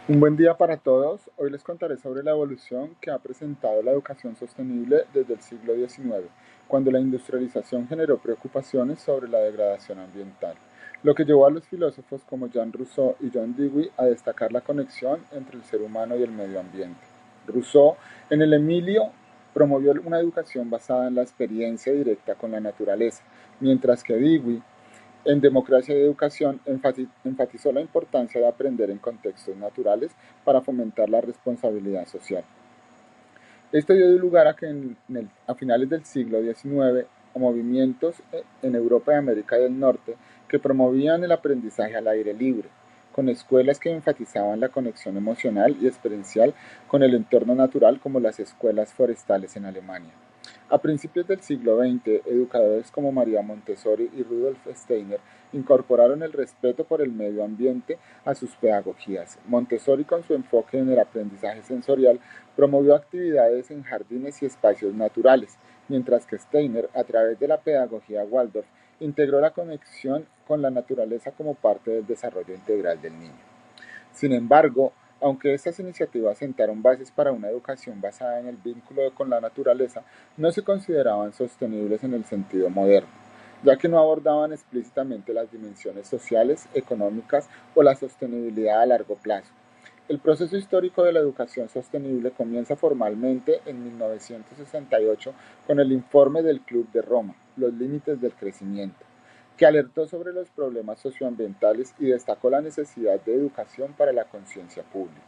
Un buen día para todos. Hoy les contaré sobre la evolución que ha presentado la educación sostenible desde el siglo XIX, cuando la industrialización generó preocupaciones sobre la degradación ambiental, lo que llevó a los filósofos como Jean Rousseau y John Dewey a destacar la conexión entre el ser humano y el medio ambiente. Rousseau, en el Emilio, promovió una educación basada en la experiencia directa con la naturaleza, mientras que Dewey en Democracia y Educación enfatizó la importancia de aprender en contextos naturales para fomentar la responsabilidad social. Esto dio lugar a que a finales del siglo XIX a movimientos en Europa y América del Norte que promovían el aprendizaje al aire libre, con escuelas que enfatizaban la conexión emocional y experiencial con el entorno natural como las escuelas forestales en Alemania. A principios del siglo XX, educadores como María Montessori y Rudolf Steiner incorporaron el respeto por el medio ambiente a sus pedagogías. Montessori, con su enfoque en el aprendizaje sensorial, promovió actividades en jardines y espacios naturales, mientras que Steiner, a través de la pedagogía Waldorf, integró la conexión con la naturaleza como parte del desarrollo integral del niño. Sin embargo, aunque estas iniciativas sentaron bases para una educación basada en el vínculo con la naturaleza, no se consideraban sostenibles en el sentido moderno, ya que no abordaban explícitamente las dimensiones sociales, económicas o la sostenibilidad a largo plazo. El proceso histórico de la educación sostenible comienza formalmente en 1968 con el informe del Club de Roma, Los límites del crecimiento, que alertó sobre los problemas socioambientales y destacó la necesidad de educación para la conciencia pública.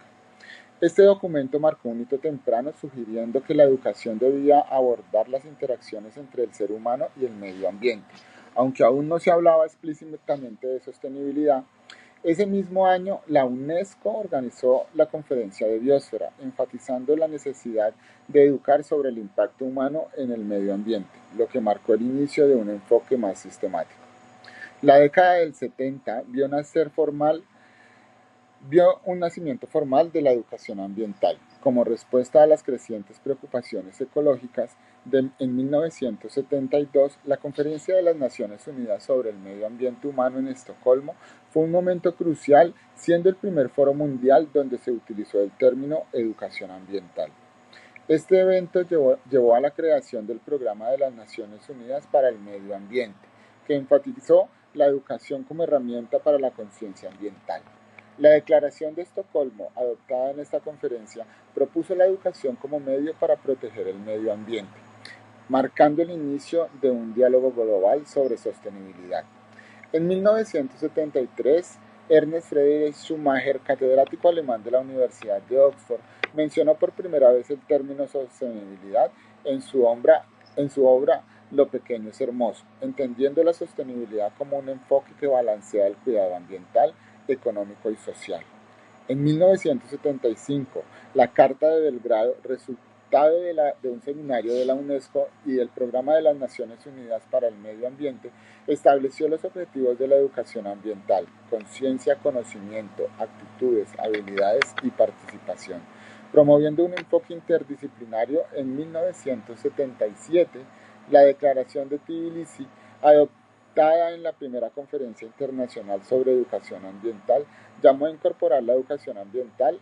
Este documento marcó un hito temprano sugiriendo que la educación debía abordar las interacciones entre el ser humano y el medio ambiente. Aunque aún no se hablaba explícitamente de sostenibilidad, ese mismo año la UNESCO organizó la Conferencia de Biosfera, enfatizando la necesidad de educar sobre el impacto humano en el medio ambiente, lo que marcó el inicio de un enfoque más sistemático. La década del 70 vio un nacimiento formal de la educación ambiental. Como respuesta a las crecientes preocupaciones ecológicas, en 1972, la Conferencia de las Naciones Unidas sobre el Medio Ambiente Humano en Estocolmo fue un momento crucial, siendo el primer foro mundial donde se utilizó el término educación ambiental. Este evento llevó a la creación del Programa de las Naciones Unidas para el Medio Ambiente, que enfatizó la educación como herramienta para la conciencia ambiental. La Declaración de Estocolmo, adoptada en esta conferencia, propuso la educación como medio para proteger el medio ambiente, marcando el inicio de un diálogo global sobre sostenibilidad. En 1973, Ernest Friedrich Schumacher, catedrático alemán de la Universidad de Oxford, mencionó por primera vez el término sostenibilidad en su obra Lo pequeño es hermoso, entendiendo la sostenibilidad como un enfoque que balancea el cuidado ambiental, económico y social. En 1975, la Carta de Belgrado, resultado de un seminario de la UNESCO y del Programa de las Naciones Unidas para el Medio Ambiente, estableció los objetivos de la educación ambiental: conciencia, conocimiento, actitudes, habilidades y participación. Promoviendo un enfoque interdisciplinario, en 1977, la Declaración de Tbilisi, adoptada en la primera Conferencia Internacional sobre Educación Ambiental, llamó a incorporar la educación ambiental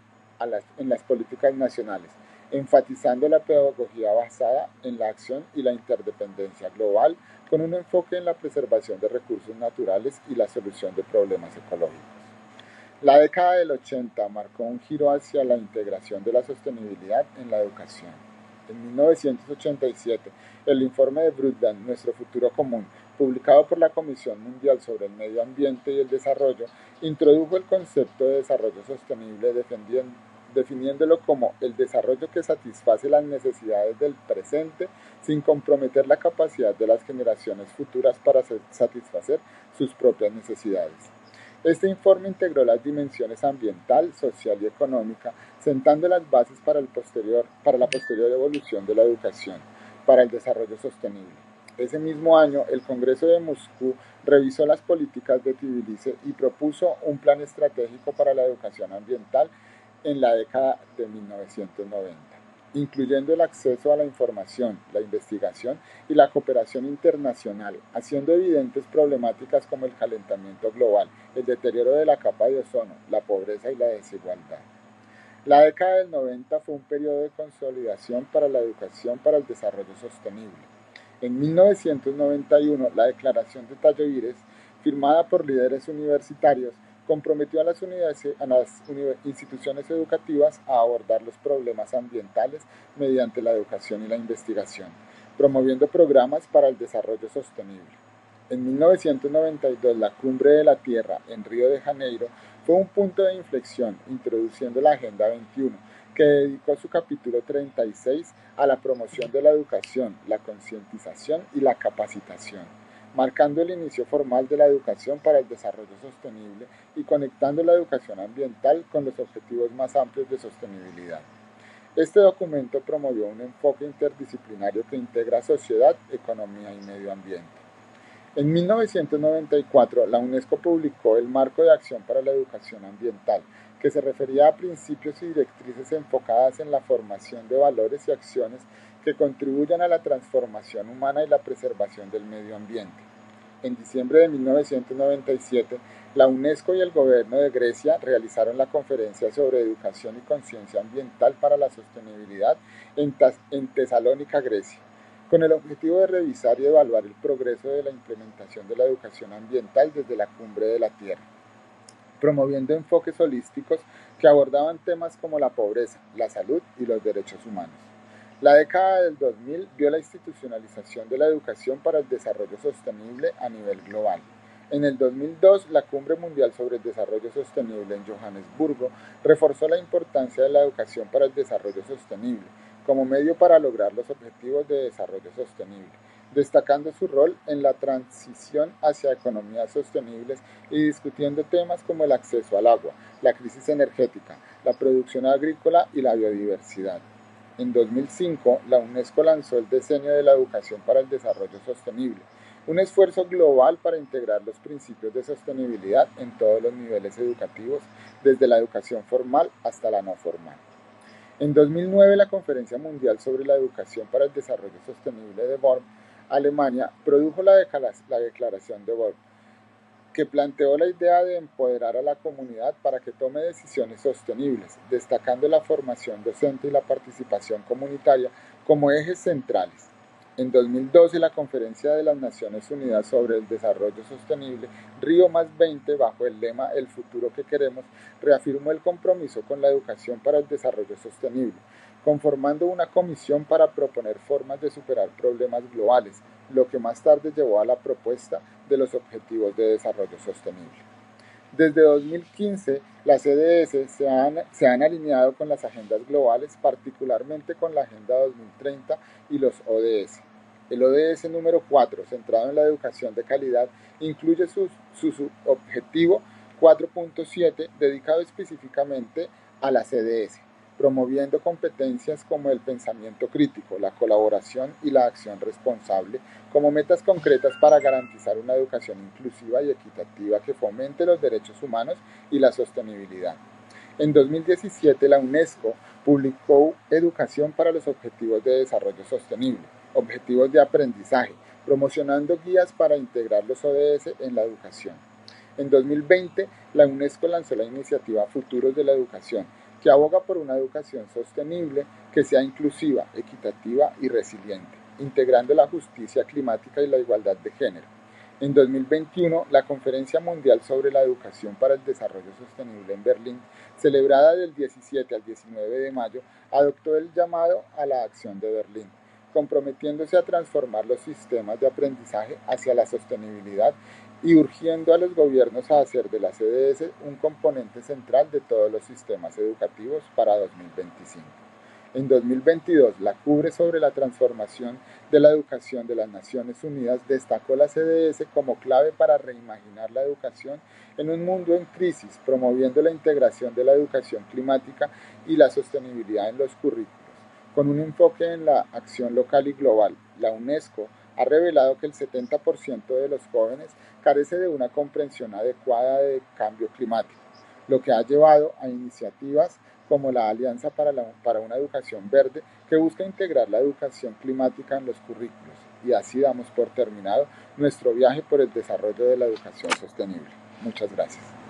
en las políticas nacionales, enfatizando la pedagogía basada en la acción y la interdependencia global, con un enfoque en la preservación de recursos naturales y la solución de problemas ecológicos. La década del 80 marcó un giro hacia la integración de la sostenibilidad en la educación. En 1987, el informe de Brundtland, Nuestro futuro común, publicado por la Comisión Mundial sobre el Medio Ambiente y el Desarrollo, introdujo el concepto de desarrollo sostenible definiéndolo como el desarrollo que satisface las necesidades del presente sin comprometer la capacidad de las generaciones futuras para satisfacer sus propias necesidades. Este informe integró las dimensiones ambiental, social y económica, sentando las bases para la posterior evolución de la educación, para el desarrollo sostenible. Ese mismo año, el Congreso de Moscú revisó las políticas de Tbilisi y propuso un plan estratégico para la educación ambiental en la década de 1990, incluyendo el acceso a la información, la investigación y la cooperación internacional, haciendo evidentes problemáticas como el calentamiento global, el deterioro de la capa de ozono, la pobreza y la desigualdad. La década del 90 fue un periodo de consolidación para la educación para el desarrollo sostenible. En 1991, la Declaración de Talleres, firmada por líderes universitarios, comprometió a las instituciones educativas a abordar los problemas ambientales mediante la educación y la investigación, promoviendo programas para el desarrollo sostenible. En 1992, la Cumbre de la Tierra en Río de Janeiro fue un punto de inflexión, introduciendo la Agenda 21, que dedicó su capítulo 36 a la promoción de la educación, la concientización y la capacitación, marcando el inicio formal de la educación para el desarrollo sostenible y conectando la educación ambiental con los objetivos más amplios de sostenibilidad. Este documento promovió un enfoque interdisciplinario que integra sociedad, economía y medio ambiente. En 1994, la UNESCO publicó el Marco de Acción para la Educación Ambiental, que se refería a principios y directrices enfocadas en la formación de valores y acciones que contribuyan a la transformación humana y la preservación del medio ambiente. En diciembre de 1997, la UNESCO y el gobierno de Grecia realizaron la conferencia sobre educación y conciencia ambiental para la sostenibilidad en Tesalónica, Grecia, con el objetivo de revisar y evaluar el progreso de la implementación de la educación ambiental desde la Cumbre de la Tierra, promoviendo enfoques holísticos que abordaban temas como la pobreza, la salud y los derechos humanos. La década del 2000 vio la institucionalización de la educación para el desarrollo sostenible a nivel global. En el 2002, la Cumbre Mundial sobre el Desarrollo Sostenible en Johannesburgo reforzó la importancia de la educación para el desarrollo sostenible como medio para lograr los objetivos de desarrollo sostenible, destacando su rol en la transición hacia economías sostenibles y discutiendo temas como el acceso al agua, la crisis energética, la producción agrícola y la biodiversidad. En 2005, la UNESCO lanzó el Diseño de la Educación para el Desarrollo Sostenible, un esfuerzo global para integrar los principios de sostenibilidad en todos los niveles educativos, desde la educación formal hasta la no formal. En 2009, la Conferencia Mundial sobre la Educación para el Desarrollo Sostenible de Bonn, Alemania, produjo la Declaración de Bonn, que planteó la idea de empoderar a la comunidad para que tome decisiones sostenibles, destacando la formación docente y la participación comunitaria como ejes centrales. En 2012, la Conferencia de las Naciones Unidas sobre el Desarrollo Sostenible, Río+20, bajo el lema El futuro que queremos, reafirmó el compromiso con la educación para el desarrollo sostenible, conformando una comisión para proponer formas de superar problemas globales, lo que más tarde llevó a la propuesta de los Objetivos de Desarrollo Sostenible. Desde 2015, las CDS se han alineado con las agendas globales, particularmente con la Agenda 2030 y los ODS. El ODS número 4, centrado en la educación de calidad, incluye su objetivo 4.7, dedicado específicamente a la CDS, promoviendo competencias como el pensamiento crítico, la colaboración y la acción responsable como metas concretas para garantizar una educación inclusiva y equitativa que fomente los derechos humanos y la sostenibilidad. En 2017, la UNESCO publicó Educación para los Objetivos de Desarrollo Sostenible, Objetivos de Aprendizaje, promocionando guías para integrar los ODS en la educación. En 2020, la UNESCO lanzó la iniciativa Futuros de la Educación, que aboga por una educación sostenible que sea inclusiva, equitativa y resiliente, integrando la justicia climática y la igualdad de género. En 2021, la Conferencia Mundial sobre la Educación para el Desarrollo Sostenible en Berlín, celebrada del 17 al 19 de mayo, adoptó el llamado a la acción de Berlín, comprometiéndose a transformar los sistemas de aprendizaje hacia la sostenibilidad y urgiendo a los gobiernos a hacer de la CDS un componente central de todos los sistemas educativos para 2025. En 2022, la Cumbre sobre la transformación de la educación de las Naciones Unidas destacó la CDS como clave para reimaginar la educación en un mundo en crisis, promoviendo la integración de la educación climática y la sostenibilidad en los currículos. Con un enfoque en la acción local y global, la UNESCO ha revelado que el 70% de los jóvenes carece de una comprensión adecuada del cambio climático, lo que ha llevado a iniciativas como la Alianza para una Educación Verde, que busca integrar la educación climática en los currículos. Y así damos por terminado nuestro viaje por el desarrollo de la educación sostenible. Muchas gracias.